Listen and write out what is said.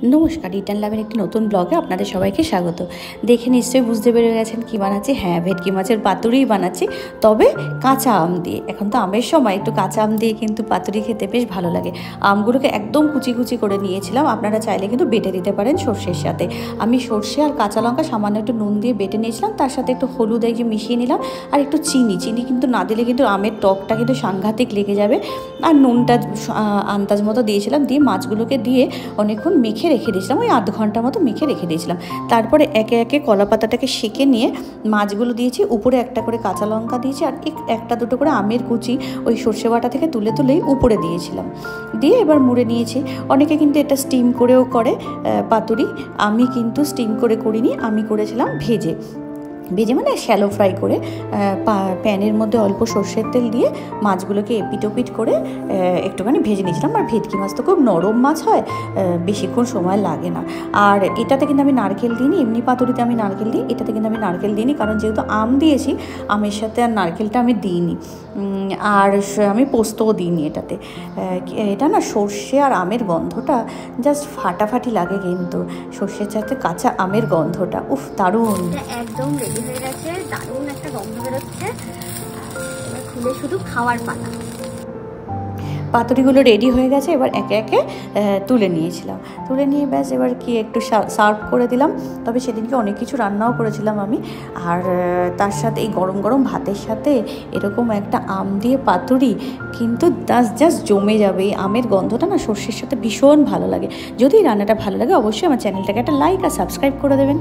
নমস্কার, রিটার্ন লাভের একটি নতুন ব্লগে আপনাদের সবাইকে স্বাগত। দেখে নিশ্চয়ই বুঝতে পেরে গেছেন কী বানাচ্ছি। হ্যাঁ, ভেটকি মাছের পাতুরিই বানাচ্ছি, তবে কাঁচা আম দিয়ে। এখন তো আমের সময়, একটু কাঁচা আম দিয়ে কিন্তু পাতুরি খেতে বেশ ভালো লাগে। আমগুলোকে একদম কুচি কুচি করে নিয়েছিলাম, আপনারা চাইলে কিন্তু বেটে দিতে পারেন সর্ষের সাথে। আমি সর্ষে আর কাঁচা লঙ্কা সামান্য একটু নুন দিয়ে বেটে নিয়েছিলাম, তার সাথে একটু হলুদ দিয়ে মিশিয়ে নিলাম, আর একটু চিনি কিন্তু না দিলে কিন্তু আমের টকটা কিন্তু সাংঘাতিক লেগে যাবে। আর নুনটা আন্দাজ মতো দিয়েছিলাম, দিয়ে মাছগুলোকে দিয়ে অনেকক্ষণ মেখে রেখে দিয়েছিলাম, ওই আধ ঘন্টা মতো মেখে রেখে দিয়েছিলাম। তারপরে একে একে কলা পাতাটাকে সেঁকে নিয়ে মাছগুলো দিয়েছি, উপরে একটা করে কাঁচা লঙ্কা দিয়েছি, আর একটা দুটো করে আমের কুচি ওই সর্ষে বাটা থেকে তুলেই উপরে দিয়েছিলাম। দিয়ে এবার মুড়ে নিয়েছি। অনেকে কিন্তু এটা স্টিম করেও করে পাতুরি, আমি কিন্তু স্টিম করে করিনি, আমি করেছিলাম ভেজে মানে শ্যালো ফ্রাই করে প্যানের মধ্যে অল্প সর্ষের তেল দিয়ে মাছগুলোকে এপিট করে একটুখানি ভেজে নিয়েছিলাম। আর ভেটকি মাছ তো খুব নরম মাছ হয়, বেশিক্ষণ সময় লাগে না। আর এটাতে কিন্তু আমি নারকেল দিইনি, এমনি পাতুরিতে আমি নারকেল দিই, এটাতে কিন্তু আমি নারকেল দিইনি, কারণ যেহেতু আম দিয়েছি আমের সাথে আর নারকেলটা আমি দিইনি। আর আমি পোস্তও দিইনি এটাতে। এটা না সর্ষে আর আমের গন্ধটা জাস্ট ফাটাফাটি লাগে, কিন্তু সর্ষের সাথে কাঁচা আমের গন্ধটা উফ দারুণ, একদম রেডি হয়ে গেছে। দারুণ একটা গন্ধ বেরোচ্ছে, এবার খুলে শুধু খাওয়ার পালা। পাতুরিগুলো রেডি হয়ে গেছে, এবার একে একে তুলে নিয়েছিলাম। তুলে নিয়ে ব্যাস এবার কি একটু সার্ভ করে দিলাম। তবে সেদিনকে অনেক কিছু রান্নাও করেছিলাম আমি, আর তার সাথে এই গরম গরম ভাতের সাথে এরকম একটা আম দিয়ে পাতুরি কিন্তু জাস্ট জমে যাবে। এই আমের গন্ধটা না সর্ষের সাথে ভীষণ ভালো লাগে। যদি রান্নাটা ভালো লাগে অবশ্যই আমার চ্যানেলটাকে একটা লাইক আর সাবস্ক্রাইব করে দেবেন।